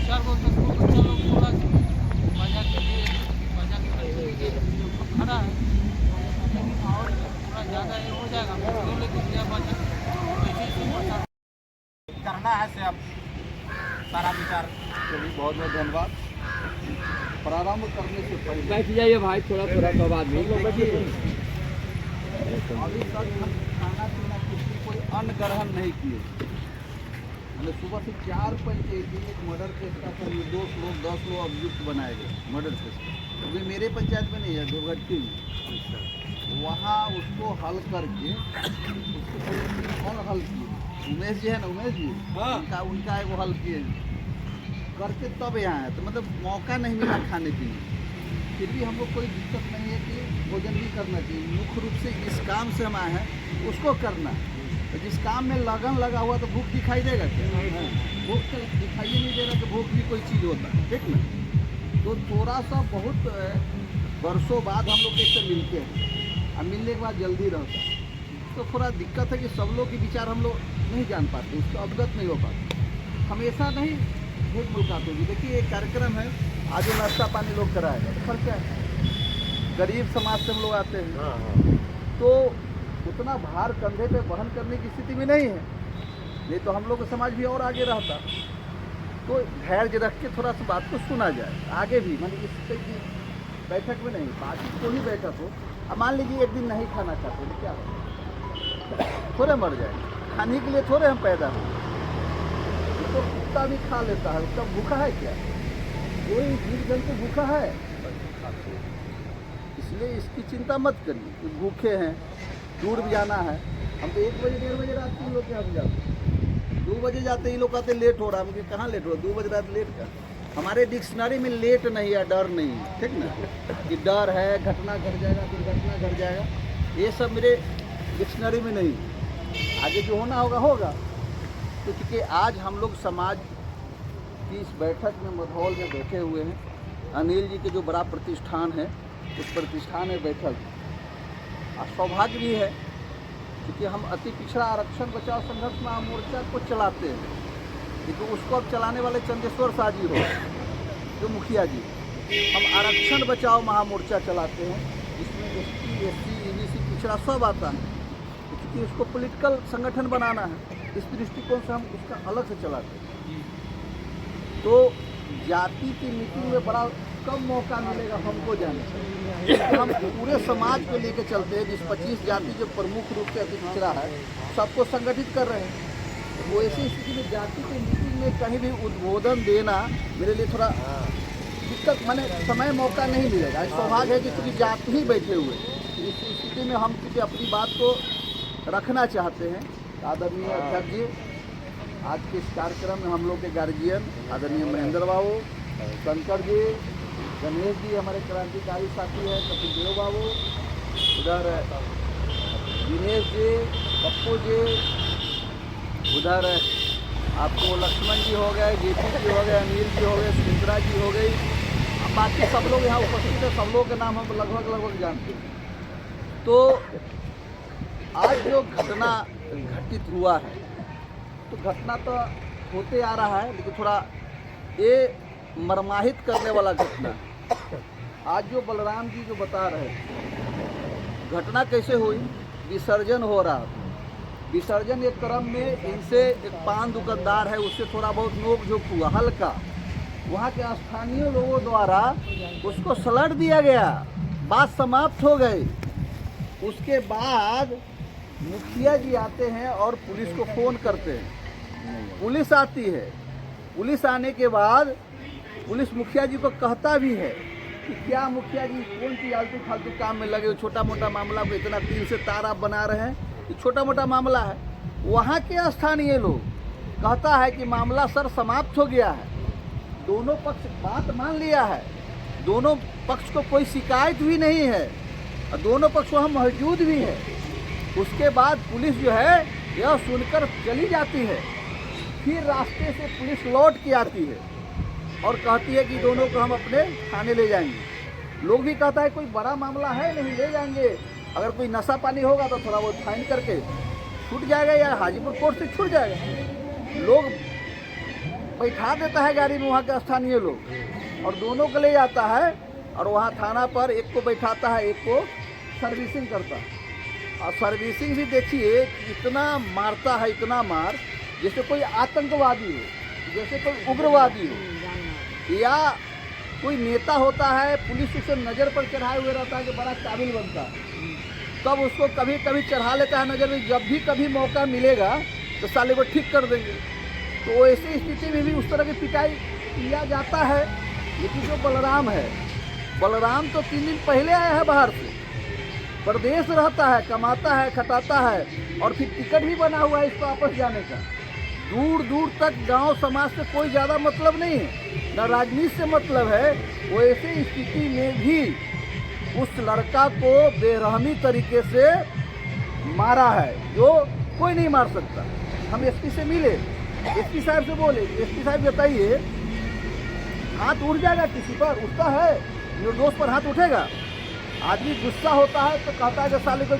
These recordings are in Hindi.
चार बोलते उसको बच्चा लोग थोड़ा मजा के लिए मजा करने के लिए जो खड़ा है लेकिन और थोड़ा ज़्यादा ये हो जाएगा क्यों लेकिन यह बचा वैसे ही बचा करना है से अब सारा विचार। चलिए बहुत बहुत धन्यवाद। प्रारंभ करने से पहले बैठ जाइए भाई, थोड़ा थोड़ा तो आदमी अभी तक हम खाना पीना किसी कोई अन्न ग्रहण नहीं किए। हमने सुबह से 4 पंचायती एक मर्डर केस का था, निर्दोष लोग 10 लोग अभियुक्त बनाए गए मर्डर केस में। अभी मेरे पंचायत में नहीं है, दुर्घटना में वहाँ उसको हल करके कौन हल किए? उमेश जी है ना, उमेश जी उनका वो हल किए करके तब यहाँ है। तो मतलब मौका नहीं मिला खाने पीने, फिर भी हमको कोई दिक्कत नहीं है कि भोजन भी करना चाहिए। मुख्य रूप से इस काम से हम आए हैं उसको करना। तो जिस काम में लगन लगा हुआ तो भूख दिखाई देगा क्या? भूख तो दिखाई ही नहीं देगा कि भूख भी कोई चीज़ होता है, ठीक ना। तो थोड़ा सा बहुत वर्षों बाद हम लोग एक से मिलते हैं और मिलने के बाद जल्दी रहता है, तो थोड़ा दिक्कत है कि सब लोग के विचार हम लोग नहीं जान पाते, उसको अवगत नहीं हो पाते। हमेशा नहीं भेंट मुलाकात होगी। देखिए एक कार्यक्रम है, आज जो नाश्ता पानी लोग कराएगा तो फर्क क्या है? गरीब समाज से हम लोग आते हैं तो उतना भार कंधे पे वहन करने की स्थिति में नहीं है, नहीं तो हम लोग का समाज भी और आगे रहता। तो धैर्य रख के थोड़ा सा बात को सुना जाए आगे भी, मान लीजिए की बैठक में नहीं, बाकी कोई बैठक हो। अब मान लीजिए एक दिन नहीं खाना चाहते तो क्या हो, थोड़े मर जाए, खाने के लिए थोड़े हम पैदा हो। तो कुत्ता भी खा लेता है, उसका भूखा है क्या? कोई जीव जंतु भूखा है? इसलिए इसकी चिंता मत करिए कि भूखे हैं, दूर भी जाना है। हम तो 1 बजे 1:30 बजे रात को लोग के हम जाते, 2 बजे जाते ही लोग कहते लेट हो रहा है। मुझे कहाँ लेट हो रहा, 2 बजे रात लेट का? हमारे डिक्शनरी में लेट नहीं है, डर नहीं है, ठीक ना। कि डर है घटना घट जाएगा, दुर्घटना घट जाएगा, ये सब मेरे डिक्शनरी में नहीं। आगे जो होना होगा होगा। तो क्योंकि आज हम लोग समाज की इस बैठक में मधौल में बैठे हुए हैं, अनिल जी के जो बड़ा प्रतिष्ठान है उस प्रतिष्ठान में बैठक, और सौभाग्य भी है क्योंकि हम अति पिछड़ा आरक्षण बचाओ संघर्ष महामोर्चा को चलाते हैं, लेकिन उसको अब चलाने वाले चंदेश्वर शाह जी हो जो मुखिया जी। हम आरक्षण बचाओ महामोर्चा चलाते हैं जिसमें ST SC EBC पिछड़ा सब आता है, क्योंकि उसको पॉलिटिकल संगठन बनाना है। इस दृष्टिकोण से हम उसका अलग से चलाते हैं। तो जाति की मीटिंग में बड़ा कम मौका मिलेगा हमको जाने का। हम पूरे समाज को लेकर चलते हैं, जिस 25 जाति जो प्रमुख रूप से अति पिछड़ा है सबको संगठित कर रहे हैं। वो ऐसी स्थिति में जाति की मीटिंग में कहीं भी उद्बोधन देना मेरे लिए थोड़ा दिक्कत, माने समय मौका नहीं मिलेगा। सौभाग्य है कि क्योंकि जाति ही बैठे हुए, इस स्थिति में हम क्योंकि अपनी बात को रखना चाहते हैं। आदरणीय अध्यक्ष जी, आज के इस कार्यक्रम में हम लोग के गार्जियन आदरणीय महेंद्र बाबू, शंकर जी, गणेश जी हमारे क्रांतिकारी साथी हैं, कपिल देव बाबू, उधर दिनेश जी, पप्पू जी, उधर आपको लक्ष्मण जी हो गए, जेपी जी हो गए, अनिल जी हो गए, सुमित्रा जी हो गई, बाकी सब लोग यहाँ उपस्थित हैं। सब लोगों के नाम हम लगभग जानते हैं। तो आज जो घटना घटित हुआ है, तो घटना तो होते आ रहा है, लेकिन थोड़ा ये मर्माहित करने वाला घटना। आज जो बलराम जी जो बता रहे घटना कैसे हुई, विसर्जन हो रहा था। विसर्जन के क्रम में इनसे एक पान दुकानदार है, उससे थोड़ा बहुत नोक झोंक हुआ हल्का। वहाँ के स्थानीय लोगों द्वारा उसको सलट दिया गया, बात समाप्त हो गई। उसके बाद मुखिया जी आते हैं और पुलिस को फ़ोन करते हैं, पुलिस आती है। पुलिस आने के बाद पुलिस मुखिया जी को कहता भी है कि क्या मुखिया जी कौन सी आलतू फालतू काम में लगे हो, छोटा मोटा मामला को इतना तिल से तार आप बना रहे हैं, ये छोटा मोटा मामला है। वहाँ के स्थानीय लोग कहता है कि मामला सर समाप्त हो गया है, दोनों पक्ष बात मान लिया है, दोनों पक्ष को कोई शिकायत भी नहीं है और दोनों पक्ष वहाँ मौजूद भी है। उसके बाद पुलिस जो है यह सुनकर चली जाती है, फिर रास्ते से पुलिस लौट के आती है और कहती है कि दोनों को हम अपने थाने ले जाएंगे। लोग भी कहता है कोई बड़ा मामला है नहीं, ले जाएंगे, अगर कोई नशा पानी होगा तो थोड़ा बहुत फाइन करके छूट जाएगा या हाजीपुर कोर्ट से छूट जाएगा। लोग बैठा देता है गाड़ी में वहाँ के स्थानीय लोग और दोनों को ले जाता है और वहाँ थाना पर एक को बैठाता है, एक को सर्विसिंग करता है। और सर्विसिंग भी देखिए इतना मारता है, इतना मार जैसे कोई आतंकवादी हो, जैसे कोई उग्रवादी हो या कोई नेता होता है, पुलिस उसे नज़र पर चढ़ाए हुए रहता है कि बड़ा काबिल बनता है, तब उसको कभी कभी चढ़ा लेता है नज़र में। जब भी कभी मौका मिलेगा तो साले को ठीक कर देंगे। तो ऐसी स्थिति में भी उस तरह की पिटाई किया जाता है। लेकिन जो बलराम है, बलराम तो 3 दिन पहले आया है बाहर से, प्रदेश रहता है, कमाता है, खटाता है और फिर टिकट भी बना हुआ है इसको वापस जाने का। दूर दूर तक गांव समाज से कोई ज़्यादा मतलब नहीं है, न राजनीति से मतलब है। वो ऐसी स्थिति में भी उस लड़का को बेरहमी तरीके से मारा है जो कोई नहीं मार सकता। हम एसपी से मिले, एसपी साहब से बोले, एसपी साहब बताइए हाथ उठ जाएगा किसी पर, उठता है निर्दोष पर हाथ उठेगा? आदमी गुस्सा होता है तो कहता है कि साले को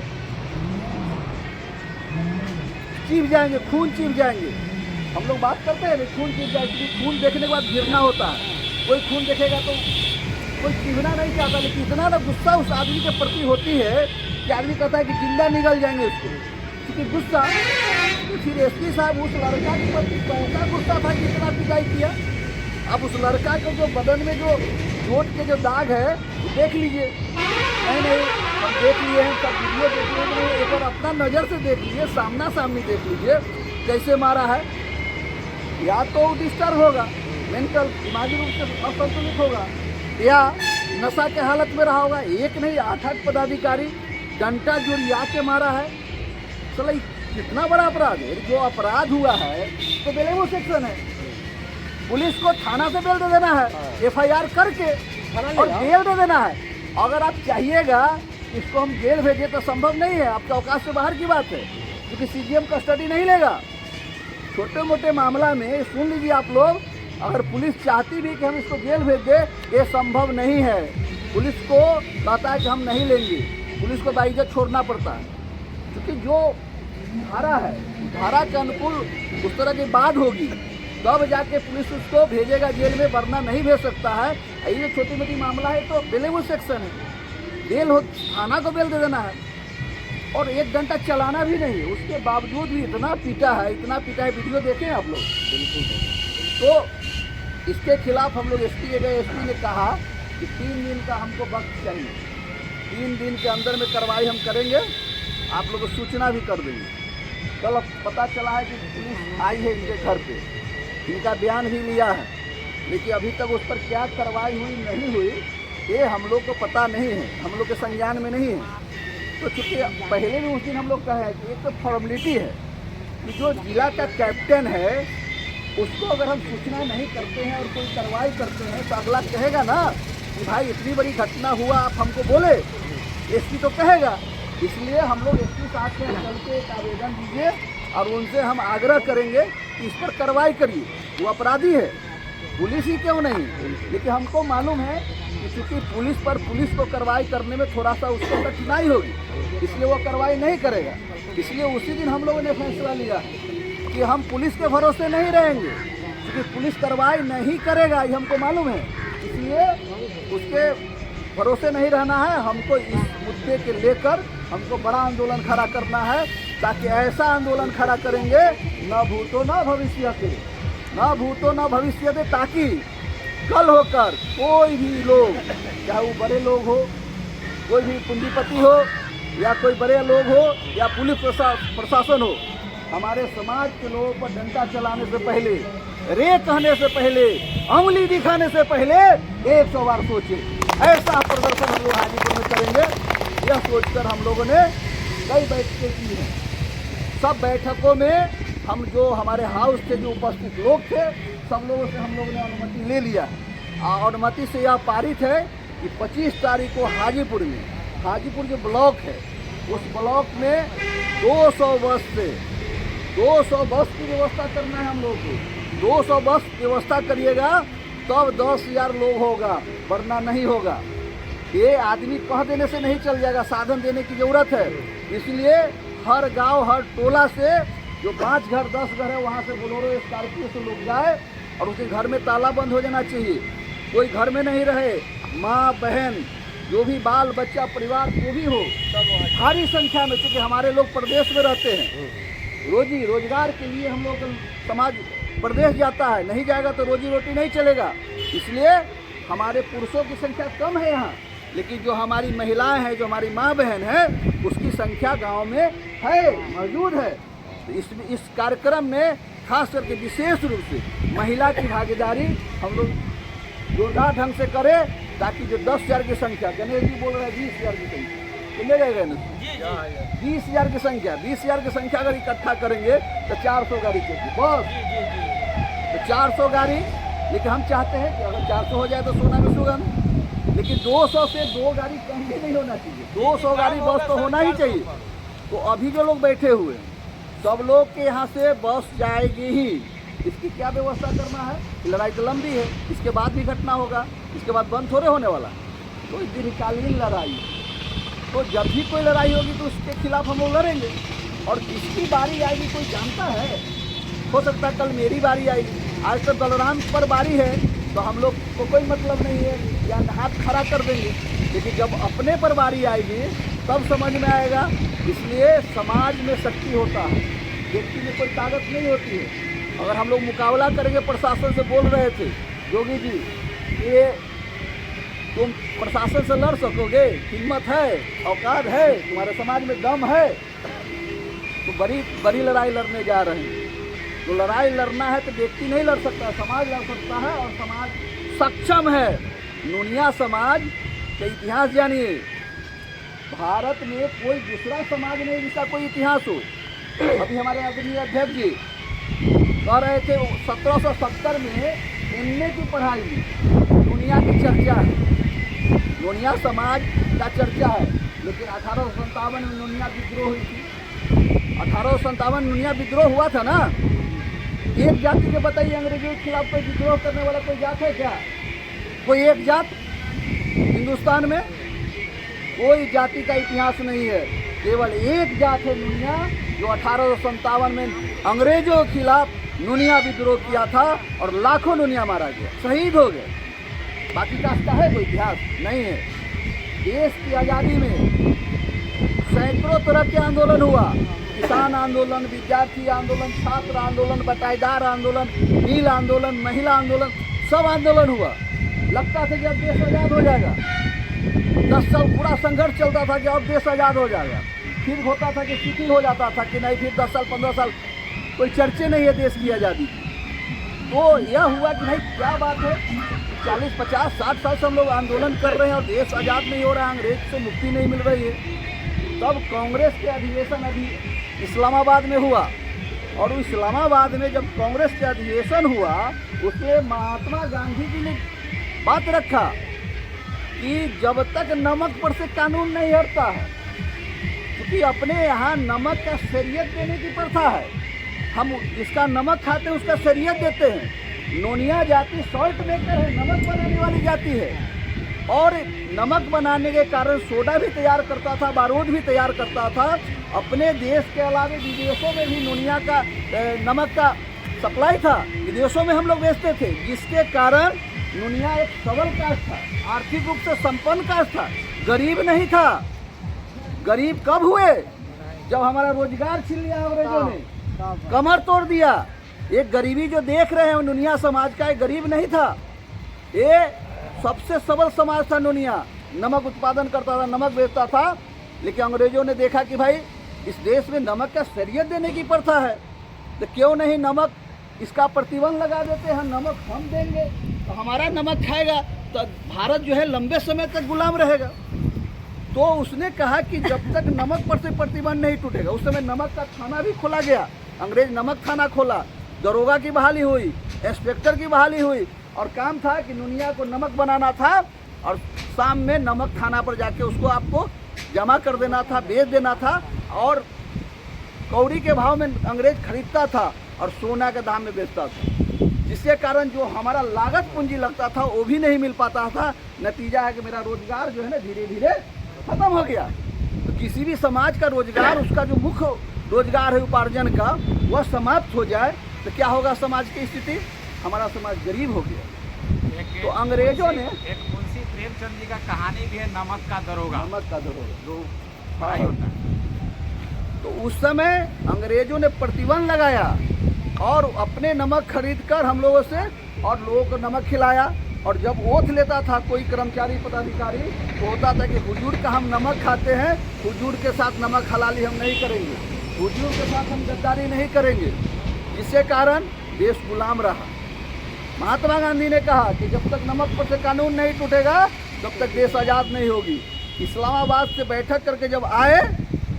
चीप जाएंगे, खून चीप जाएंगे। हम लोग बात करते हैं खून चीप जाएंगे, क्योंकि खून देखने के बाद गिरना होता है। कोई खून देखेगा तो कोई चीवना नहीं चाहता, लेकिन इतना ना गुस्सा उस आदमी के प्रति होती है कि आदमी कहता है कि जिंदा निगल जाएंगे उसको, क्योंकि गुस्सा। तो फिर एसपी साहब उस लड़का के प्रति ऐसा गुस्सा था कि इतना पिटाई किया। अब उस लड़का के जो बदन में जो चोट के जो दाग है वो देख लीजिए। नहीं हम देख लिए हैं, सब वीडियो देख लिए, एक बार अपना नज़र से देख लीजिए, सामना सामनी देख लीजिए कैसे मारा है। या तो डिस्टर्ब होगा, मेंटल दिमागी रूप से असंतुलित होगा, या नशा के हालत में रहा होगा। एक नहीं 8 पदाधिकारी डंटा जुड़िया के मारा है। चलो कितना बड़ा अपराध है। जो अपराध हुआ है तो बेलेबो सेक्शन है, पुलिस को थाना से बेल दे देना है, FIR करके और बेल दे देना है। अगर आप चाहिएगा इसको हम जेल भेजें तो संभव नहीं है, आपके अवकाश से बाहर की बात है, क्योंकि CGM कस्टडी नहीं लेगा। छोटे मोटे मामला में सुन लीजिए आप लोग, अगर पुलिस चाहती भी कि हम इसको जेल भेज दे, ये संभव नहीं है। पुलिस को कहता है कि हम नहीं लेंगे, पुलिस को बाइज्जत छोड़ना पड़ता है, क्योंकि जो धारा है धारा के अनुकूल उस तरह की बात होगी तब जाके पुलिस उसको भेजेगा जेल में, वरना नहीं भेज सकता है। ये छोटी मोटी मामला है तो बेलेबल सेक्शन है, बेल हो, थाना को बेल दे देना है और 1 घंटा चलाना भी नहीं। उसके बावजूद भी इतना पीटा है, इतना पीटा है, वीडियो देखें आप लोग। तो इसके खिलाफ हम लोग एसपी ने कहा कि 3 दिन का हमको वक्त चाहिए, 3 दिन के अंदर में कार्रवाई हम करेंगे, आप लोग को सूचना भी कर देंगे। कल पता चला है कि पुलिस आई है इनके घर पे, इनका बयान भी लिया है, लेकिन अभी तक उस पर क्या कार्रवाई हुई नहीं हुई ये हम लोग को पता नहीं है, हम लोग के संज्ञान में नहीं है। तो चूँकि पहले भी उस दिन हम लोग कहे कि एक तो फॉर्मेलिटी है कि जो जिला का कैप्टन है उसको अगर हम सूचना नहीं करते हैं और कोई कार्रवाई करते हैं तो अगला कहेगा ना कि भाई इतनी बड़ी घटना हुआ आप हमको बोले, एसपी तो कहेगा। इसलिए हम लोग एसपी साहब से चल के एक आवेदन दीजिए और उनसे हम आग्रह करेंगे कि इस पर कार्रवाई करिए। वो अपराधी है, पुलिस ही क्यों नहीं, लेकिन हमको मालूम है कि चूँकि पुलिस को कार्रवाई करने में थोड़ा सा उसको कठिनाई होगी, इसलिए वो कार्रवाई नहीं करेगा। इसलिए उसी दिन हम लोगों ने फैसला लिया कि हम पुलिस के भरोसे नहीं रहेंगे, क्योंकि पुलिस कार्रवाई नहीं करेगा ये हमको मालूम है, इसलिए उसके भरोसे नहीं रहना है। हमको इस मुद्दे के लेकर हमको बड़ा आंदोलन खड़ा करना है, ताकि ऐसा आंदोलन खड़ा करेंगे न भूतो न भविष्य के, न भूतो न भविष्य दे, ताकि कल होकर कोई भी लोग, चाहे वो बड़े लोग हो, कोई भी पूंजीपति हो या कोई बड़े लोग हो या पुलिस प्रशासन हो, हमारे समाज के लोगों पर डंडा चलाने से पहले, रे कहने से पहले, उंगली दिखाने से पहले 100 बार सोचे। ऐसा प्रदर्शन हम लोग हाजीपुर में करेंगे, यह सोचकर हम लोगों ने कई बैठकें की हैं। सब बैठकों में हम जो हमारे हाउस के जो उपस्थित लोग थे सब लोगों से हम लोगों ने अनुमति ले लिया। अनुमति से यह पारित है कि 25 तारीख को हाजीपुर जो ब्लॉक है उस ब्लॉक में 200 बस से 200 बस की व्यवस्था करना है हम लोग को। 200 बस व्यवस्था करिएगा तब 10,000 लोग होगा, वरना नहीं होगा। ये आदमी कह देने से नहीं चल जाएगा, साधन देने की ज़रूरत है। इसलिए हर गांव हर टोला से जो 5 घर 10 घर है वहाँ से बोलोरो स्कॉर्पियो से लोग जाए और उसके घर में ताला बंद हो जाना चाहिए, कोई घर में नहीं रहे, माँ बहन जो भी बाल बच्चा परिवार जो भी हो सब भारी संख्या में, क्योंकि हमारे लोग प्रदेश में रहते हैं, रोजी रोजगार के लिए हम लोग समाज प्रदेश जाता है, नहीं जाएगा तो रोजी रोटी नहीं चलेगा, इसलिए हमारे पुरुषों की संख्या कम है यहाँ, लेकिन जो हमारी महिलाएं हैं, जो हमारी माँ बहन है, उसकी संख्या गांव में है, मौजूद है। तो इस कार्यक्रम में खास करके विशेष रूप से महिला की भागीदारी हम लोग जोरदार ढंग से करें, ताकि जो 10,000 की संख्या, गणेश जी बोल रहे हैं 20,000 की संख्या, कितने गए गणेश? 20,000 की संख्या, 20,000 की संख्या अगर इकट्ठा करेंगे तो 400 गाड़ी चाहिए बस, तो 400 गाड़ी। लेकिन हम चाहते हैं कि अगर 400 हो जाए तो सोना में सुगन, लेकिन 200 से 2 गाड़ी कम भी नहीं होना चाहिए, 200 गाड़ी बस तो होना ही चाहिए। तो अभी जो लोग बैठे हुए हैं सब लोग के यहाँ से बस जाएगी ही, इसकी क्या व्यवस्था करना है? लड़ाई तो लंबी है, इसके बाद भी घटना होगा, इसके बाद बंद थोड़े होने वाला, तो दीर्घकालीन लड़ाई, तो जब भी कोई लड़ाई होगी तो उसके खिलाफ हम लोग लड़ेंगे। और किसकी बारी आएगी कोई जानता है? हो सकता है कल मेरी बारी आएगी, आज तो बलराम पर बारी है तो हम लोग को कोई मतलब नहीं है या हाथ खड़ा कर देंगे, लेकिन जब अपने पर बारी आएगी तब समझ में आएगा। इसलिए समाज में शक्ति होता है, व्यक्ति में कोई ताकत नहीं होती है। अगर हम लोग मुकाबला करेंगे, प्रशासन से बोल रहे थे योगी जी, ये तुम प्रशासन से लड़ सकोगे, हिम्मत है, औकात है, तुम्हारे समाज में दम है, तो बड़ी लड़ाई लड़ने जा रहे हैं। तो लड़ाई लड़ना है तो व्यक्ति नहीं लड़ सकता, समाज लड़ सकता है, और समाज सक्षम है। नूनिया समाज का इतिहास जानिए, भारत में कोई दूसरा समाज नहीं जिसका कोई इतिहास हो। अभी हमारे आदरणीय अध्यक्ष जी कह रहे थे 1770 में एमए की पढ़ाई में दुनिया की चर्चा है, नूनिया समाज का चर्चा है। लेकिन 1857 में नूनिया विद्रोह हुई थी, 1857 नूनिया विद्रोह हुआ था ना। एक जाति के बताइए अंग्रेजों के खिलाफ कोई विद्रोह करने वाला कोई जात है क्या? कोई एक जात हिंदुस्तान में? कोई जाति का इतिहास नहीं है, केवल एक जात है नूनिया, जो 1857 में अंग्रेजों के खिलाफ नूनिया विद्रोह किया था और लाखों नूनिया मारा गया, शहीद हो गए। बाकी का है कोई इतिहास नहीं है। देश की आज़ादी में सैकड़ों तरह के आंदोलन हुआ, किसान आंदोलन, विद्यार्थी आंदोलन, छात्र आंदोलन, बटाईदार आंदोलन, नील आंदोलन, महिला आंदोलन, सब आंदोलन हुआ। लगता था कि अब देश आज़ाद हो जाएगा, 10 साल पूरा संघर्ष चलता था कि अब देश आज़ाद हो जाएगा। फिर होता था कि शिथिल हो जाता था कि नहीं, फिर 10 साल 15 साल कोई चर्चे नहीं है देश की आज़ादी। तो यह हुआ कि नहीं, क्या बात है, 40 50 60 साल से हम लोग आंदोलन कर रहे हैं और देश आज़ाद नहीं हो रहा है, अंग्रेज से मुक्ति नहीं मिल रही है। तब कांग्रेस के अधिवेशन अभी इस्लामाबाद में हुआ, और उस इस्लामाबाद में जब कांग्रेस के अधिवेशन हुआ, उसमें महात्मा गांधी जी ने बात रखा कि जब तक नमक पर से कानून नहीं हटता है, क्योंकि अपने यहाँ नमक का शरीयत देने की प्रथा है, हम जिसका नमक खाते हैं उसका शरीयत देते हैं। नोनिया जाति सॉल्ट मेकर है, नमक बनाने वाली जाति है, और नमक बनाने के कारण सोडा भी तैयार करता था, बारूद भी तैयार करता था। अपने देश के अलावा विदेशों में भी नोनिया का नमक का सप्लाई था, विदेशों में हम लोग बेचते थे, जिसके कारण नोनिया एक सबल कास्ट था, आर्थिक रूप से संपन्न कास्ट था, गरीब नहीं था। गरीब कब हुए? जब हमारा रोजगार छीन लिया अंग्रेजों ने, कमर तोड़ दिया। एक गरीबी जो देख रहे हैं नोनिया समाज का, एक गरीब नहीं था, ये सबसे सबल समाज था। नोनिया नमक उत्पादन करता था, नमक बेचता था, लेकिन अंग्रेजों ने देखा कि भाई इस देश में नमक का शरीयत देने की प्रथा है, तो क्यों नहीं नमक इसका प्रतिबंध लगा देते हैं, नमक हम देंगे तो हमारा नमक खाएगा, तो भारत जो है लंबे समय तक गुलाम रहेगा। तो उसने कहा कि जब तक नमक पर से प्रतिबंध नहीं टूटेगा, उस समय नमक का थाना भी खोला गया, अंग्रेज नमक थाना खोला, दरोगा की बहाली हुई, इंस्पेक्टर की बहाली हुई, और काम था कि नोनिया को नमक बनाना था और शाम में नमक थाना पर जाके उसको आपको जमा कर देना था, बेच देना था, और कौड़ी के भाव में अंग्रेज खरीदता था और सोना के दाम में बेचता था, जिसके कारण जो हमारा लागत पूंजी लगता था वो भी नहीं मिल पाता था। नतीजा है कि मेरा रोजगार जो है ना धीरे धीरे खत्म हो गया। तो किसी भी समाज का रोजगार, उसका जो मुख्य रोजगार है उपार्जन का, वह समाप्त हो जाए तो क्या होगा समाज की स्थिति? हमारा समाज गरीब हो गया। तो अंग्रेजों ने एक मुंशी प्रेमचंद जी का कहानी भी है, नमक का दरोगा। नमक का दरोगा जो पढ़ाई होता है। तो उस समय अंग्रेजों ने प्रतिबंध लगाया और अपने नमक खरीद कर हम लोगों से और लोगों को नमक खिलाया। और जब ओथ लेता था कोई कर्मचारी पदाधिकारी तो होता था कि हुजूर का हम नमक खाते हैं, हुजूर के साथ नमक हलाली हम नहीं करेंगे, हुजूर के साथ हम गद्दारी नहीं करेंगे, जिसके कारण देश गुलाम रहा। महात्मा गांधी ने कहा कि जब तक नमक पर से कानून नहीं टूटेगा तब तक देश आज़ाद नहीं होगी। इस्लामाबाद से बैठक करके जब आए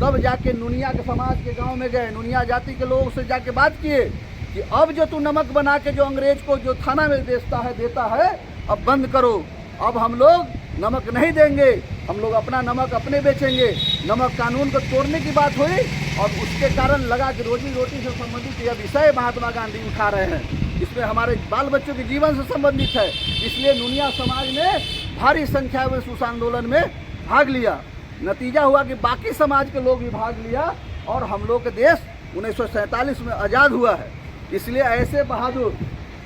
तब जाके नुनिया के समाज के गांव में गए, नुनिया जाति के लोगों से जाके बात किए कि अब जो तू नमक बना के जो अंग्रेज को जो थाना में देता है अब बंद करो, अब हम लोग नमक नहीं देंगे, हम लोग अपना नमक अपने बेचेंगे। नमक कानून को तोड़ने की बात हुई और उसके कारण लगा कि रोजी रोटी से संबंधित यह विषय महात्मा गांधी उठा रहे हैं, इसमें हमारे बाल बच्चों के जीवन से संबंधित है। इसलिए नुनिया समाज ने भारी संख्या में उस आंदोलन में भाग लिया। नतीजा हुआ कि बाकी समाज के लोग भी भाग लिया और हम लोग का देश 1947 में आज़ाद हुआ है। इसलिए ऐसे बहादुर,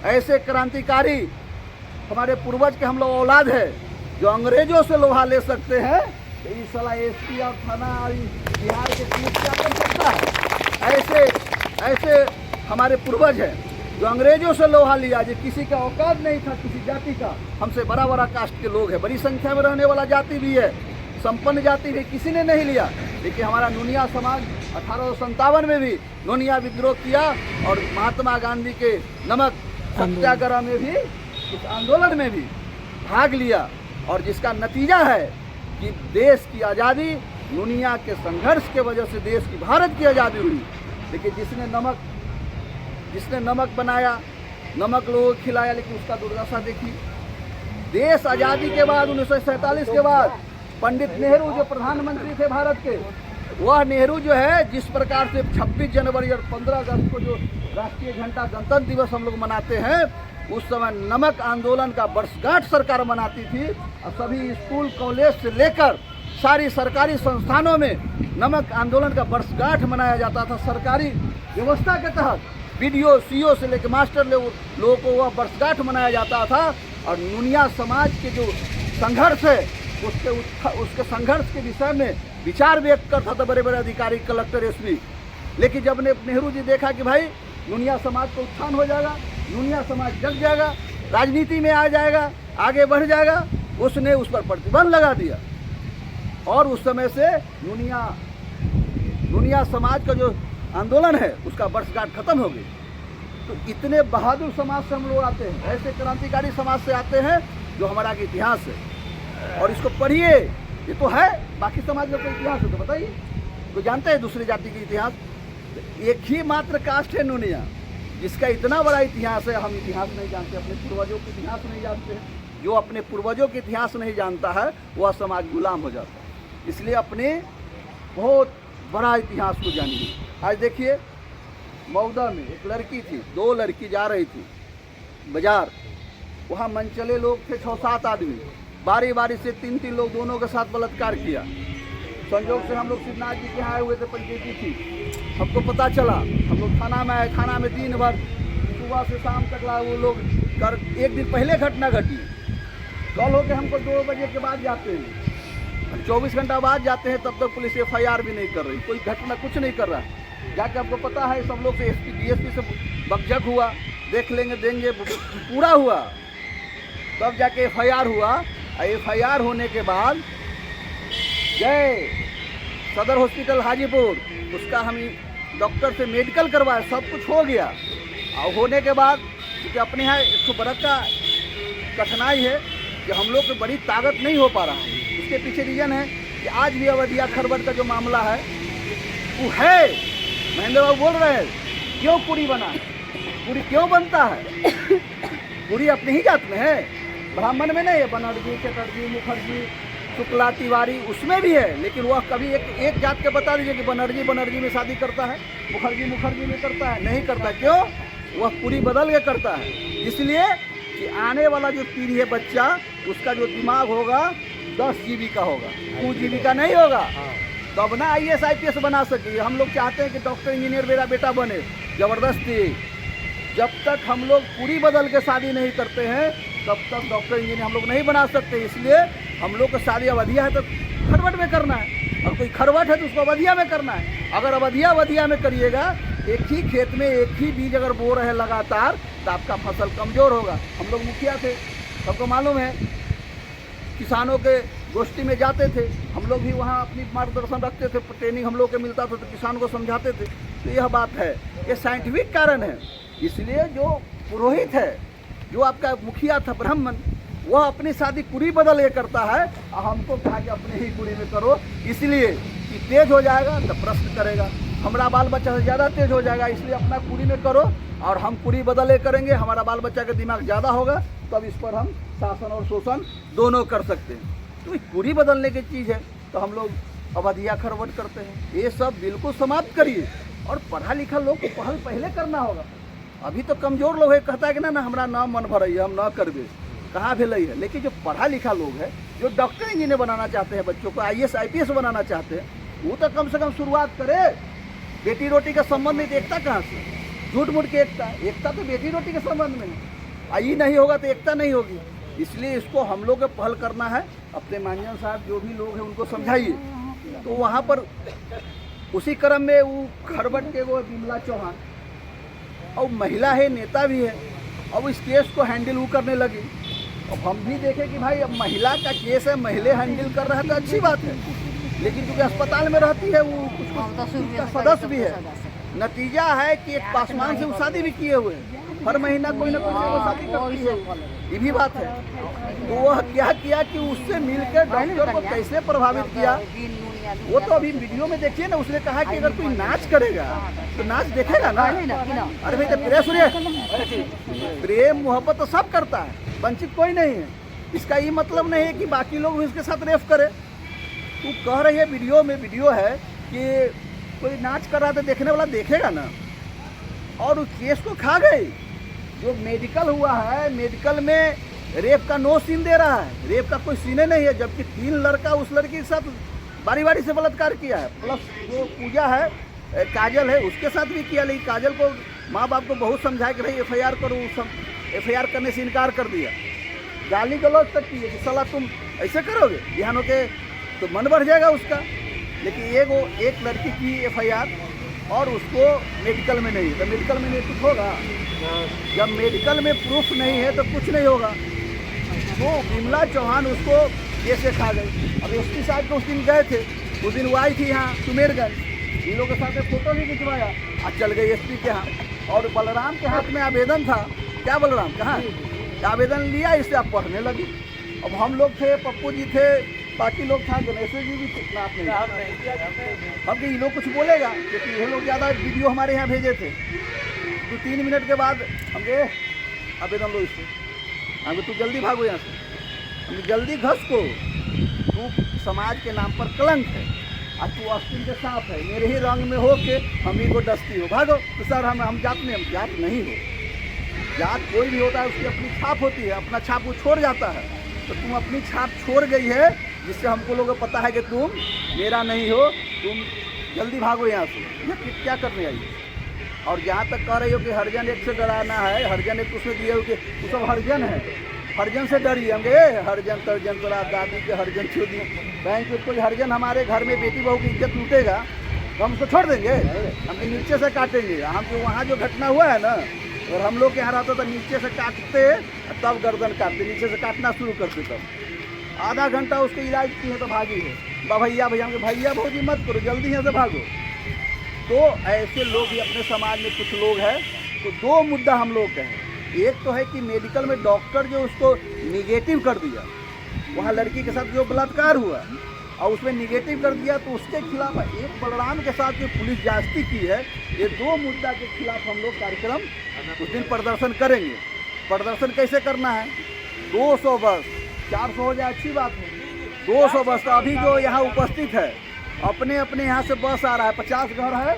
ऐसे क्रांतिकारी हमारे पूर्वज के हम लोग औलाद है जो अंग्रेजों से लोहा ले सकते हैं। तो इस साला एसपी और थाना बिहार के पुलिस क्या कर सकता है? ऐसे हमारे पूर्वज हैं जो अंग्रेजों से लोहा लिया, जो किसी का औकात नहीं था किसी जाति का। हमसे बड़ा बड़ा कास्ट के लोग हैं, बड़ी संख्या में रहने वाला जाति भी है, संपन्न जाति भी किसी ने नहीं लिया। लेकिन हमारा नुनिया समाज 1857 में भी नुनिया विद्रोह किया और महात्मा गांधी के नमक सत्याग्रह में भी, इस आंदोलन में भी भाग लिया। और जिसका नतीजा है कि देश की आज़ादी नुनिया के संघर्ष के वजह से देश की, भारत की आज़ादी हुई। लेकिन जिसने नमक बनाया, नमक लोगों को खिलाया, लेकिन उसका दुर्दशा देखी। देश आज़ादी के बाद 1947 के बाद पंडित नेहरू जो प्रधानमंत्री थे भारत के, वह नेहरू जो है जिस प्रकार से 26 जनवरी और 15 अगस्त को जो राष्ट्रीय झंडा गणतंत्र दिवस हम लोग मनाते हैं, उस समय नमक आंदोलन का वर्षगांठ सरकार मनाती थी और सभी स्कूल कॉलेज से लेकर सारी सरकारी संस्थानों में नमक आंदोलन का वर्षगांठ मनाया जाता था। सरकारी व्यवस्था के तहत बीडीओ सीओ से लेकर मास्टर लोगों को वह वर्षगांठ मनाया जाता था। और नुनिया समाज के जो संघर्ष है उसके संघर्ष के विषय में विचार व्यक्त करता था बड़े बड़े अधिकारी, कलेक्टर, एसपी। लेकिन जब नेहरू जी देखा कि भाई नुनिया समाज को उत्थान हो जाएगा, नुनिया समाज जग जाएगा, राजनीति में आ जाएगा, आगे बढ़ जाएगा, उसने उस पर प्रतिबंध लगा दिया। और उस समय से नुनिया समाज का जो आंदोलन है उसका वर्षगांठ खत्म हो गई। तो इतने बहादुर समाज से हम लोग आते हैं, ऐसे क्रांतिकारी समाज से आते हैं जो हमारा इतिहास है। और इसको पढ़िए, ये तो है, बाकी समाज का कोई इतिहास है तो बताइए, तो जानते हैं दूसरी जाति की इतिहास? एक ही मात्र कास्ट है नुनिया जिसका इतना बड़ा इतिहास है। हम इतिहास नहीं जानते, अपने पूर्वजों के इतिहास नहीं जानते हैं। जो अपने पूर्वजों के इतिहास नहीं जानता है वह समाज गुलाम हो जाता है। इसलिए अपने बहुत बड़ा इतिहास को जानिए। आज देखिए मऊदा में एक लड़की थी, 2 लड़की जा रही थी बाजार, वहाँ मनचले लोग थे 6-7 आदमी, बारी बारी से 3-3 लोग दोनों के साथ बलात्कार किया। संयोग से हम लोग सिद्धनाथ जी के यहाँ आए हुए थे, पंचायती थी, हमको पता चला, हम लोग थाना में आए। थाना में दिन भर सुबह से शाम तक रहा वो लोग कर। एक दिन पहले घटना घटी, कल होकर हमको 2 बजे के बाद जाते हैं, 24 घंटा बाद जाते हैं, तब तक पुलिस FIR भी नहीं कर रही, कोई घटना कुछ नहीं कर रहा। जाके आपको पता है सब लोग से SP DSP से बकझक हुआ, देख लेंगे देंगे, पूरा हुआ, तब जाके FIR हुआ। FIR होने के बाद गए सदर हॉस्पिटल हाजीपुर, उसका हम डॉक्टर से मेडिकल करवाया, सब कुछ हो गया। और होने के बाद क्योंकि अपने यहाँ एक तो बड़ा का कठिनाई है कि हम लोग को बड़ी ताकत नहीं हो पा रहा है। उसके पीछे रीजन है कि आज भी अवधिया खरबट का जो मामला है वो है। महेंद्र बाबू बोल रहे हैं क्यों पूरी बना है, पूरी क्यों बनता है? पूरी अपनी ही जात में है, ब्राह्मण में नहीं है। बनर्जी, चटर्जी, मुखर्जी, शुक्ला, तिवारी उसमें भी है, लेकिन वह कभी एक जात के बता दीजिए कि बनर्जी में शादी करता है, मुखर्जी में करता है, नहीं करता। क्यों? वह पूरी बदल के करता है। इसलिए कि आने वाला जो पीढ़ी है बच्चा, उसका जो दिमाग होगा 10 GB का होगा, 2 GB का नहीं होगा। तो अब ना IAS IPS बना सके। हम लोग चाहते हैं कि डॉक्टर इंजीनियर मेरा बेटा बने, ज़बरदस्ती। जब तक हम लोग पूरी बदल के शादी नहीं करते हैं तब तक डॉक्टर इंजीनियर हम लोग नहीं बना सकते। इसलिए हम लोग को शादी अवधिया है तो खरवट में करना है, और कोई खरवट है तो उसको अवधिया में करना है। अगर अवधिया में करिएगा, एक ही खेत में एक ही बीज अगर बो रहे लगातार, तो आपका फसल कमज़ोर होगा। हम लोग मुखिया थे, सबको मालूम है, किसानों के गोष्ठी में जाते थे, हम लोग भी वहाँ अपनी मार्गदर्शन रखते थे, ट्रेनिंग हम लोग को मिलता था, तो किसान को समझाते थे। तो यह बात है, ये साइंटिफिक कारण है। इसलिए जो पुरोहित है, जो आपका मुखिया था ब्राह्मण, वह अपनी शादी कुरी बदल के करता है, और हमको कहा कि अपने ही कुरी में करो, इसलिए कि तेज हो जाएगा तो प्रश्न करेगा, हमारा बाल बच्चा से ज़्यादा तेज हो जाएगा, इसलिए अपना कुरी में करो, और हम कुरी बदले करेंगे, हमारा बाल बच्चा का दिमाग ज़्यादा होगा, तब इस पर हम शासन और शोषण दोनों कर सकते हैं। तो कुरी बदलने की चीज़ है, तो हम लोग अवधिया खरवट करते हैं। ये सब बिल्कुल समाप्त करिए, और पढ़ा लिखा लोग को पहल पहले करना होगा। अभी तो कमज़ोर लोग है, कहता है कि ना हमारा नाम मन भर हम ना करबे, कहाँ भेल है। लेकिन जो पढ़ा लिखा लोग है, जो डॉक्टर इंजीनियर बनाना चाहते हैं, बच्चों को IAS IPS बनाना चाहते हैं, वो तो कम से कम शुरुआत करे। बेटी रोटी का संबंध में एकता कहाँ से? झूठ मूठ की एकता तो बेटी रोटी के संबंध में है। ये नहीं होगा तो एकता नहीं होगी। इसलिए इसको हम लोग को पहल करना है। अपने मांझन साहब जो भी लोग हैं उनको समझाइए। तो वहाँ पर उसी क्रम में वो खरवट के वो विमला चौहान, और महिला है, नेता भी है, अब इस केस को हैंडल वो करने लगी। अब हम भी देखें कि भाई अब महिला का केस है, महिला हैंडल कर रहा है तो अच्छी बात है, लेकिन क्योंकि अस्पताल में रहती है, वो कुछ सदस्य भी है। नतीजा है कि एक पासवान से वो शादी भी किए हुए हैं, हर महीना कोई ना कोई से वो शादी करती है, ये भी बात है। तो वह क्या किया कि उससे मिलकर डॉक्टर को कैसे प्रभावित किया, वो तो अभी वीडियो में देखिए ना। उसने कहा कि अगर कोई नाच करेगा तो नाच देखेगा ना। अरे भाई, तो प्रेम मोहब्बत तो सब करता है, वंचित कोई नहीं है। इसका ये मतलब नहीं है कि बाकी लोग भी उसके साथ रेफ करें। तू कह रही है वीडियो में, वीडियो है कि कोई नाच कर रहा था, देखने वाला देखेगा ना। और उस केस को खा गई। जो मेडिकल हुआ है, मेडिकल में रेप का नो सीन दे रहा है, रेप का कोई सीने नहीं है, जबकि 3 लड़का उस लड़की के साथ बारी बारी से बलात्कार किया है। प्लस जो पूजा है, काजल है, उसके साथ भी किया। लेकिन काजल को माँ बाप को बहुत समझाया कि भाई FIR करो, FIR करने से इनकार कर दिया। गाली गलौज तक की है कि साला तुम ऐसे करोगे, ध्यान के तो मन बढ़ जाएगा उसका। लेकिन एक लड़की की FIR और उसको मेडिकल में नहीं, तो मेडिकल में नहीं कुछ होगा। जब मेडिकल में प्रूफ नहीं है तो कुछ नहीं होगा। तो विमला चौहान उसको कैसे खा गई। अब SP साहब को उस दिन गए थे, उस दिन वो आई थी यहाँ सुमेरगंज, इन लोगों के साथ फोटो भी खिंचवाया, आज चल गई SP के यहाँ। और बलराम के हाथ में आवेदन था, क्या बलराम कहाँ आवेदन लिया, इससे आप पढ़ने लगी। अब हम लोग थे, पप्पू जी थे, बाकी लोग था, गणेश जी भी कितना आपने अब कि ये लोग कुछ बोलेगा, क्योंकि ये लोग ज़्यादा वीडियो हमारे यहाँ भेजे थे। तो 3 मिनट के बाद हम गए, आवेदन लो इससे, हम तू जल्दी भागो यहाँ से, हम जल्दी घस को, तू समाज के नाम पर कलंक है, और तू आस्तीन के साथ है, मेरे ही रंग में हो के हम ही को डसती हो, भागो। तो सर हम जात नहीं, हम जात नहीं हो। जात कोई भी होता है, उसकी अपनी छाप होती है, अपना छाप वो छोड़ जाता है। तो तुम अपनी छाप छोड़ गई है, जिससे हमको लोगों को पता है कि तुम मेरा नहीं हो, तुम जल्दी भागो यहाँ से। ये क्या करने आई? और जहाँ तक कह रही हो कि हरिजन एक से डराना है, हरिजन एक उसमें दिए हो कि वो सब हरिजन है, हरिजन से डरिए। हम गए हरिजन तर्जन तोरा दादी के हरिजन छोड़ दिए। बैंक में कोई हरिजन हमारे घर में बेटी बहू की इज्जत लूटेगा तो हम उसको छोड़ देंगे? हम नीचे से काटेंगे। हम जो वहाँ जो घटना हुआ है ना, और हम लोग के यहाँ रहता तो नीचे से काटते तब गर्दन काटते, नीचे से काटना शुरू करते। तब आधा घंटा उसके इलाज किए तो भागी है। भैया भैया भौजी मत करो, जल्दी यहाँ से भागो। तो ऐसे लोग भी अपने समाज में कुछ लोग हैं। तो 2 मुद्दा हम लोग का है। एक तो है कि मेडिकल में डॉक्टर जो उसको निगेटिव कर दिया, वहाँ लड़की के साथ जो बलात्कार हुआ और उसमें निगेटिव कर दिया, तो उसके खिलाफ एक बलराम के साथ जो पुलिस जांचती की है, ये 2 मुद्दा के खिलाफ हम लोग कार्यक्रम उस दिन प्रदर्शन करेंगे। प्रदर्शन कैसे करना है? 200 बस, 400 हो जाए अच्छी बात है। 200 बस तो अभी जो यहाँ उपस्थित है, अपने अपने यहाँ से बस आ रहा है। 50 घर है,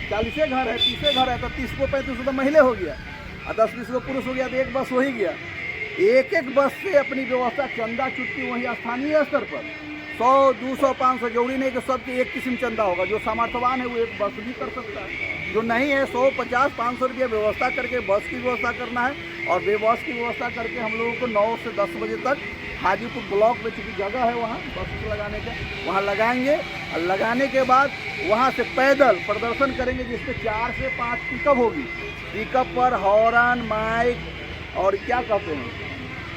40 घर है, 30 घर है, तो 30 को 35 तो महिला हो गया, और 10-20 को पुरुष हो गया, तो एक बस हो ही गया। एक बस से अपनी व्यवस्था, चंदा चुटकी वहीं स्थानीय स्तर पर 100, 200, 500 जोड़ी नहीं कि सबके एक किस्म चंदा होगा। जो सामर्थ्यवान है वो एक बस भी कर सकता है, जो नहीं है 100, 50, 500 रुपये व्यवस्था करके बस की व्यवस्था करना है। और बेबस की व्यवस्था करके हम लोगों को 9 से 10 बजे तक हाजीपुर ब्लॉक में चूँकि जगह है वहाँ बस लगाने का, वहाँ लगाएंगे। और लगाने के बाद वहाँ से पैदल प्रदर्शन करेंगे, जिसमें 4 से 5 पिकअप होगी। पिकअप पर हॉर्न, माइक और क्या कहते हैं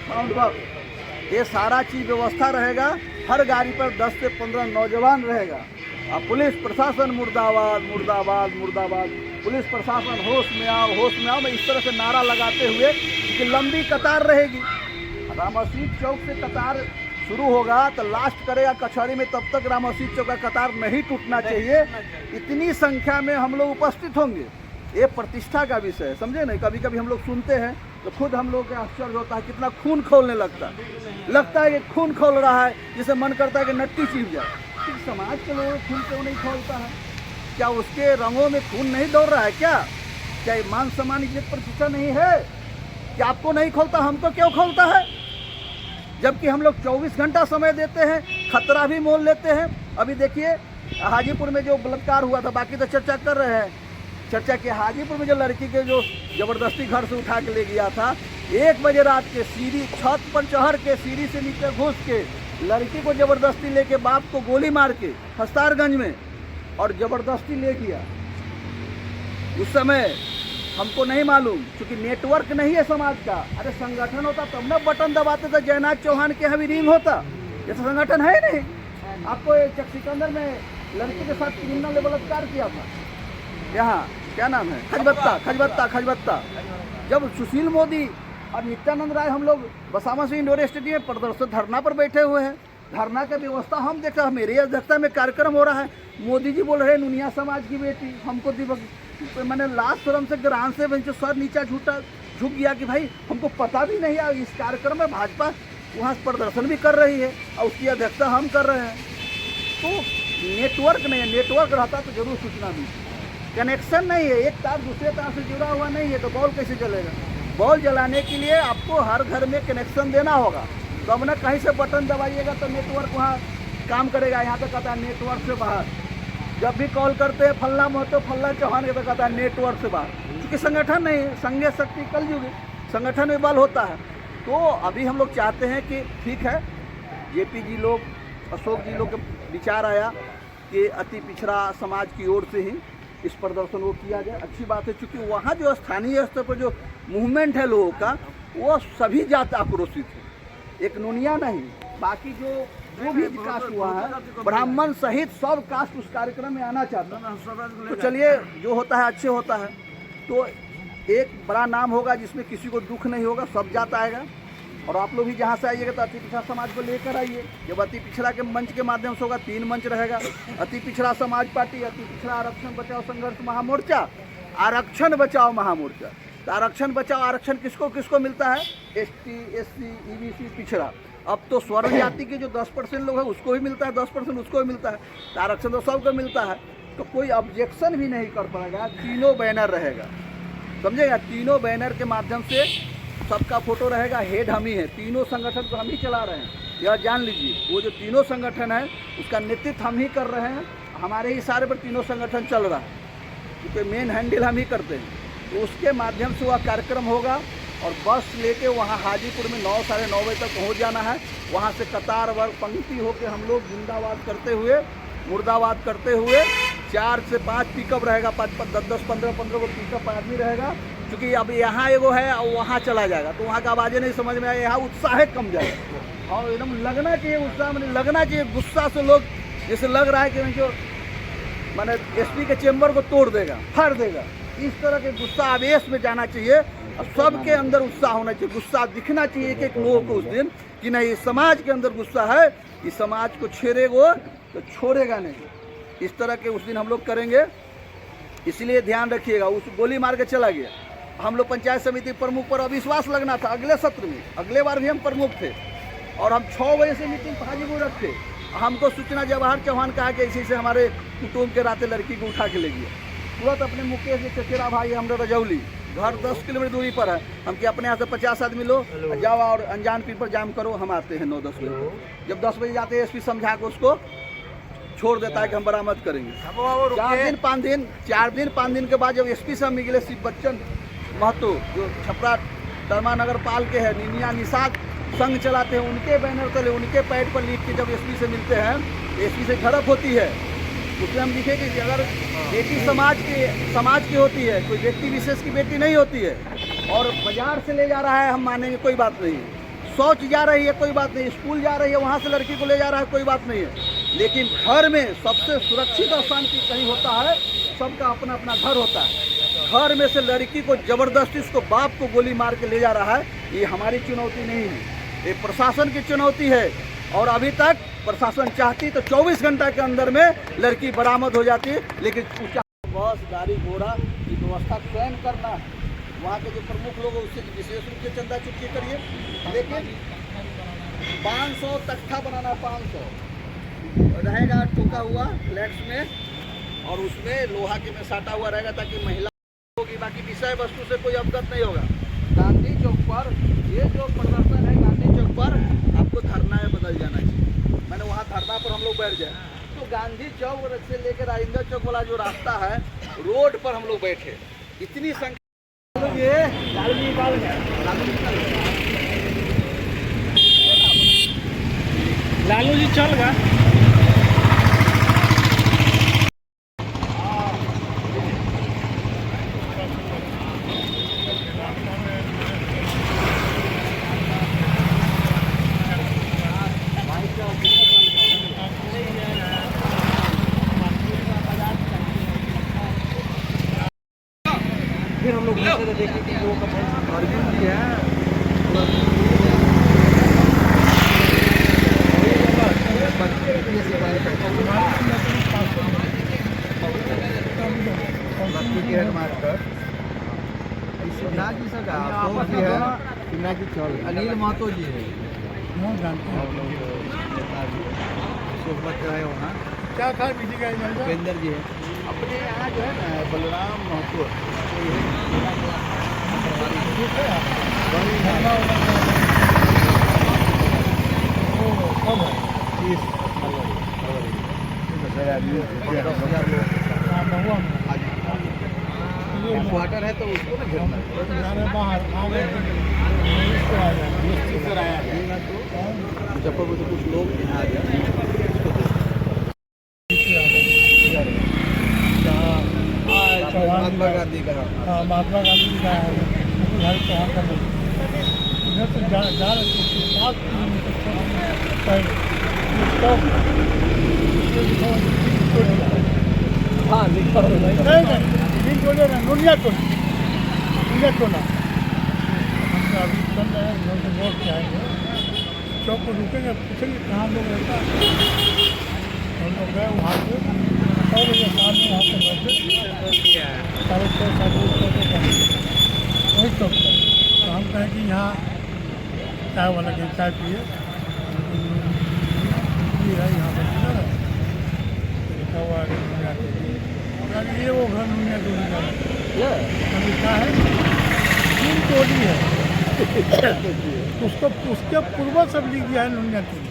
साउंड बॉक्स, ये सारा चीज़ व्यवस्था रहेगा। हर गाड़ी पर 10 से 15 नौजवान रहेगा। अब पुलिस प्रशासन मुर्दाबाद मुर्दाबाद मुर्दाबाद, पुलिस प्रशासन होश में आओ होश में आओ। मैं इस तरह से नारा लगाते हुए कि लंबी कतार रहेगी। रामसीत चौक से कतार शुरू होगा तो लास्ट करेगा कचहरी में, तब तक रामसीत चौक का कतार नहीं टूटना चाहिए। इतनी संख्या में हम लोग उपस्थित होंगे, ये प्रतिष्ठा का विषय है, समझे नहीं। कभी कभी हम लोग सुनते हैं तो खुद हम लोग का आश्चर्य होता है, कितना खून खौलने लगता है कि खून खौल रहा है, जिसे मन करता है कि नट्टी चीप जाए। फिर समाज के लोगों खून क्यों नहीं खौलता है? क्या उसके रंगों में खून नहीं दौड़ रहा है? क्या मान सम्मान इज्जत प्रतिष्ठा नहीं है? क्या आपको नहीं खोलता, हमको क्यों खोलता है? जबकि हम लोग 24 घंटा समय देते हैं, खतरा भी मोल लेते हैं। अभी देखिए हाजीपुर में जो बलात्कार हुआ था, बाकी तो चर्चा कर रहे हैं, चर्चा की हाजीपुर में जो लड़की के जो जबरदस्ती घर से उठा के ले गया था, 1 बजे रात के सीढ़ी छत पर चढ़ के सीढ़ी से नीचे घुस के लड़की को जबरदस्ती लेके बाप को गोली मार के हस्तारगंज में और जबरदस्ती ले गया। उस समय हमको नहीं मालूम, क्योंकि नेटवर्क नहीं है समाज का। अरे संगठन होता तब ना बटन दबाते थे, जयनाथ चौहान के यहाँ भी रिंग होता। जैसा संगठन है नहीं। आपको सिकंदर में लड़की के साथ क्रिमिनल ने बलात्कार किया था, यहाँ क्या नाम है, खजबत्ता। जब सुशील मोदी और नित्यानंद राय हम लोग बसामा से इंडोर स्टेडियम में प्रदर्शन धरना पर बैठे हुए हैं, धरना की व्यवस्था हम देख रहे हैं, मेरी अध्यक्षता में कार्यक्रम हो रहा है। मोदी जी बोल रहे हैं नुनिया समाज की बेटी, हमको मैंने लास्ट शर्म से ग्राम से बेंच सर नीचा झुक गया कि भाई हमको पता भी नहीं है इस कार्यक्रम में भाजपा वहाँ प्रदर्शन भी कर रही है और उसकी अध्यक्षता हम कर रहे हैं। तो नेटवर्क नहीं है, नेटवर्क रहता तो जरूर सूचना भी। कनेक्शन नहीं है, एक तार दूसरे तार से जुड़ा हुआ नहीं है, तो बॉल कैसे चलेगा? बॉल जलाने के लिए आपको हर घर में कनेक्शन देना होगा, तब ना कहीं से बटन दबाइएगा तो नेटवर्क वहाँ काम करेगा। यहाँ तो कहता है नेटवर्क से बाहर, जब भी कॉल करते हैं फल्ला महतो फल्ला चौहान के तो कहता है नेटवर्क से बाहर, क्योंकि संगठन नहीं है। संघीय शक्ति कल युग, संगठन में बल होता है। तो अभी हम लोग चाहते हैं कि ठीक है, जेपी जी लोग, अशोक जी लोग का विचार आया कि अति पिछड़ा समाज की ओर से ही इस प्रदर्शन को किया जाए, अच्छी बात है। चूँकि वहाँ जो स्थानीय स्तर पर जो मूवमेंट है लोगों का, वो सभी जात आक्रोशित है, एक नुनिया नहीं, बाकी जो भी विकास हुआ है, ब्राह्मण सहित सब कास्ट उस कार्यक्रम में आना चाहता है। तो चलिए, जो होता है अच्छे होता है। तो एक बड़ा नाम होगा जिसमें किसी को दुख नहीं होगा, सब जात आएगा। और आप लोग भी जहाँ से आइएगा तो अति पिछड़ा समाज को लेकर आइए। जब अति पिछड़ा के मंच के माध्यम से होगा, 3 मंच रहेगा, अति पिछड़ा समाज पार्टी, अति पिछड़ा आरक्षण बचाओ संघर्ष महामोर्चा, आरक्षण बचाओ महामोर्चा। तो आरक्षण बचाओ, आरक्षण किसको किसको मिलता है? ST, SC, EBC पिछड़ा। अब तो स्वर्ण जाति के जो 10% लोग हैं उसको भी मिलता है, 10% उसको भी मिलता है, तो आरक्षण तो सबको मिलता है। तो कोई ऑब्जेक्शन भी नहीं कर पाएगा, तीनों बैनर रहेगा, समझेगा? तीनों बैनर के माध्यम से सबका फोटो रहेगा, हेड हम ही है, तीनों संगठन को हम ही चला रहे हैं, यह जान लीजिए। वो जो तीनों संगठन है उसका नेतृत्व हम ही कर रहे हैं, हमारे ही इशारे पर तीनों संगठन चल रहा है, क्योंकि मेन हैंडल हम ही करते हैं। तो उसके माध्यम से वह कार्यक्रम होगा और बस लेके वहाँ हाजीपुर में 9 साढ़े 9 बजे तक पहुँच जाना है। वहाँ से कतार वर्ग पंक्ति होकर हम लोग जिंदाबाद करते हुए, मुर्दाबाद करते हुए 4 से 5 पिकअप रहेगा, 5-5, 10-10, 15-15 को पिकअप आदमी रहेगा। क्योंकि अब यहाँ एगो है और वहाँ चला जाएगा तो वहाँ का आवाज़ें नहीं समझ में आए, यहाँ उत्साह कम जाएगा और एकदम लगना चाहिए, उत्साह में लगना चाहिए, गुस्सा से लोग जैसे लग रहा है कि जो मैंने SP के चेम्बर को तोड़ देगा, फाड़ देगा, इस तरह के गुस्सा आवेश में जाना चाहिए और सबके अंदर उत्साह होना चाहिए, गुस्सा दिखना चाहिए एक लोगों को उस दिन कि नहीं इस समाज के अंदर गुस्सा है, इस समाज को छेड़ेगा तो छोड़ेगा नहीं। इस तरह के उस दिन हम लोग करेंगे, इसलिए ध्यान रखिएगा। उस गोली मार के चला गया, हम लोग पंचायत समिति प्रमुख पर अविश्वास लगना था अगले सत्र में, अगले बार भी हम प्रमुख थे और हम 6 बजे से मीटिंग हाजीपुर रखे। हमको सूचना जवाहर चौहान कहा कि इसी से हमारे कुटुंब के राते लड़की को उठा के ले गया, तुरंत अपने मुकेश जी चचेरा भाई हमरा रजौली घर 10 किलोमीटर दूरी पर है, हम कि अपने यहाँ से 50 आदमी लो, जाओ और अनजान पीर पर जाम करो, हम आते हैं 9-10 बजे। जब 10 बजे जाते हैं एसपी समझा के उसको छोड़ देता है कि हम बरामद करेंगे। 4 दिन 5 दिन के बाद जब एसपी साहब मिले, शिव बच्चन महतो जो छपरा धर्मा नगर पाल के हैं, निमिया निषाद संघ चलाते हैं, उनके बैनर तले उनके पैड पर लिख के जब एसपी से मिलते हैं, एसपी से झड़प होती है। उसमें हम लिखेंगे कि अगर बेटी समाज की होती है, कोई व्यक्ति विशेष की बेटी नहीं होती है, और बाजार से ले जा रहा है, हम मानेंगे कोई बात नहीं। शौच जा रही है कोई बात नहीं, स्कूल जा रही है वहाँ से लड़की को ले जा रहा है कोई बात नहीं है, लेकिन घर में सबसे सुरक्षित और शांति कहीं होता है, सबका अपना अपना घर होता है। घर में से लड़की को जबरदस्ती उसको बाप को गोली मार के ले जा रहा है, ये हमारी चुनौती नहीं है, ये प्रशासन की चुनौती है। और अभी तक प्रशासन चाहती तो 24 घंटा के अंदर में लड़की बरामद हो जाती, लेकिन बस गाड़ी घोड़ा की व्यवस्था स्वयं करना है। वहाँ के जो प्रमुख लोग हैं उससे विशेष रूप से चंदा चुटकी करिए, लेकिन 500 तख्ता बनाना, 500 रहेगा ठोका हुआ फ्लैट्स में, और उसमें लोहा के में साटा हुआ रहेगा ताकि महिला होगी, बाकी विषय वस्तु से कोई अवगत नहीं होगा। गांधी चौक पर ये जो प्रदर्शन है, गांधी चौक पर आपको धरना है बदल जाना चाहिए। मैंने वहाँ धरना पर हम लोग बैठ जाए, तो गांधी चौक से लेकर राजेंद्र चौक वाला जो रास्ता है, रोड पर हम लोग बैठे, इतनी संख्या लालू जी चल गया। फिर हम लोग देखें कि वो अरविंद जी है, हेडमास्टर शिवनाथ जी से अशोक जी है, शिवनाथ जी चौल, अनिल महतो जी है, अशोक बच्चा है वहाँ, क्या था उपेंद्र जी है। अपने यहाँ जो है ना बलराम महतो क्वार्टर है, तो उसको ना बाहर मुजफ्फरपुर से कुछ लोग यहाँ आ गए। महात्मा गांधी का, महात्मा गांधी जी का घर वहाँ का इधर से जा रहे थे 7 किलोमीटर हाँ नहीं टोले ना नुनिया टोला हम अभी चल रहे हैं, उधर से लौट के आएंगे, चौक पर रुकेंगे, पूछेंगे कहाँ लोग रहता है। हम लोग गए वहाँ से 6 बजे शाम में वहाँ से बैठे, 6:30 वही चौक पर। तो हम कहें कि यहाँ चाय वाला के चाय पिए, है यहाँ पर लिखा हुआ है नुनिया टोली, ये वो घर नुनिया टोली का अभी क्या है, तीन टोली है उसके पूर्वज सब लिख दिया है नुनिया टोली।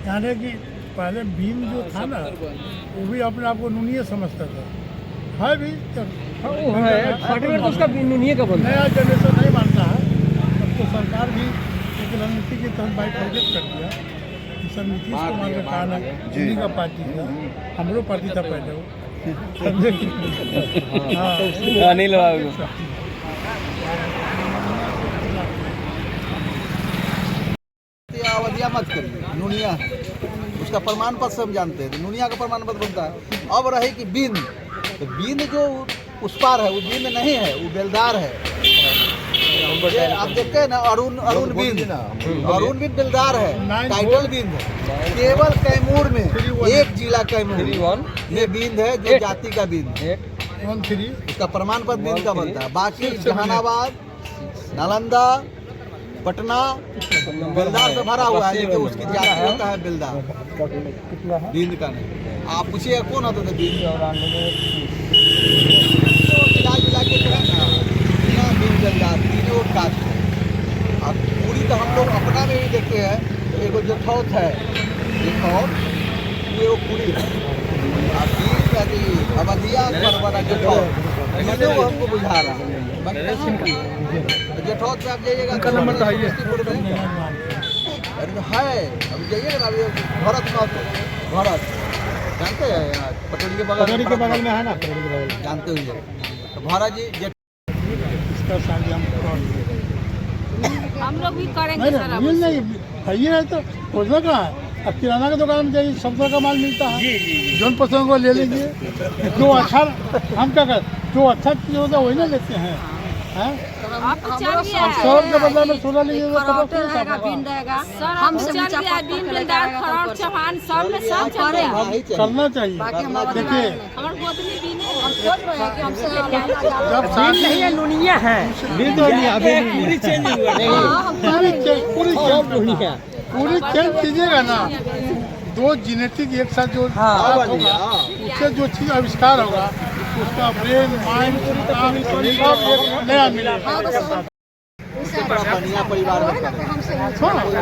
यानी कि पहले भीम जो था ना, वो भी अपने आप को नुनिया समझता था, है भी उसका नुनिया का बनता है। नया जनरेशन नहीं मानता है, अब तो सरकार भी एक रणनीति के तहत बाइक टारगेट कर दिया। सब नीतीश कुमार का कान है, दिल्ली का पार्टी था, हमरो पार्टी था पहले वो, हाँ नहीं लगा अवधिया मत करिए, नुनिया उसका प्रमाण पत्र से हम जानते हैं, तो नुनिया का प्रमाण पत्र बनता है। अब रहे कि बिंद, तो बिंद जो उस पार है वो बिंद नहीं है, वो बेलदार है। ये आप देखते हैं ना, अरुण बिंद बेलदार है, टाइटल बिंद है। केवल कैमूर में एक जिला कैमूर में बिंद है जो जाति का बिंद है, उसका प्रमाण पत्र बिंद का बनता है। बाकी जहानाबाद, नालंदा, पटना बेलदार से भरा हुआ है, लेकिन उसकी जाति होता है बेलदार, बिंद का नहीं। आप पूछिए कौन होता था बिंद, मिला के जो है ना साथ है। अब पूरी तो हम लोग अपना में ही देखते हैं, एगो जेठौत है, जेठौत ये वो पूरी है, अवधिया परवरा जेठौत इसलिए वो हमको बुझा रहा है। जेठौत में आप जाइएगा तो समस्तीपुर में है, अब जाइएगा ना अभी भरत महतो, भरत जानते हैं यहाँ पटोरी के बगल में है ना, जानते हुए तो भरत जी हम लोग भी करेंगे सर। अब नहीं ये है तो खोजना कहाँ है। अब किराना की दुकान में जाइए, सब तरह का माल मिलता है, जो पसंद को ले लीजिए। जो अच्छा हम क्या कर, जो अच्छा चीज होता है वही ना लेते हैं, हैं? आप तो चल गया अब 100 के बदले में 16 लीजिए तो खबर क्यों सर, हम चल गया दिन बिंदार खरोट चौहान सब में सब चल गया। करना चाहिए। देखिए हमारे गोदनी भी नहीं, हम सोच रहे हैं कि हमसे जब शादी नहीं है दुनिया है पूरी चेंज पूरी चेंज कीजिएगा ना। दो जेनेटिक एक साथ जो होगा उससे जो चीज आविष्कार होगा उसका ब्रेन माइंड सब एक नया मिलेगा। बढ़िया परिवार में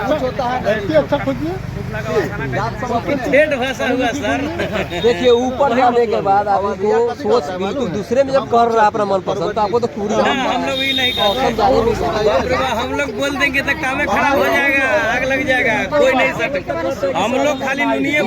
कुछ होता है अच्छा खोजिए। देखिए ऊपर जाने के बाद आपको सोच बिल्कुल दूसरे में जब कर रहा है अपना मनपसंद, तो आपको तो पूरी हम लोग भी नहीं करते, हम लोग बोल देंगे तो काम खराब हो जाएगा, आग लग जाएगा, कोई नहीं सकता। हम लोग खाली नुनिये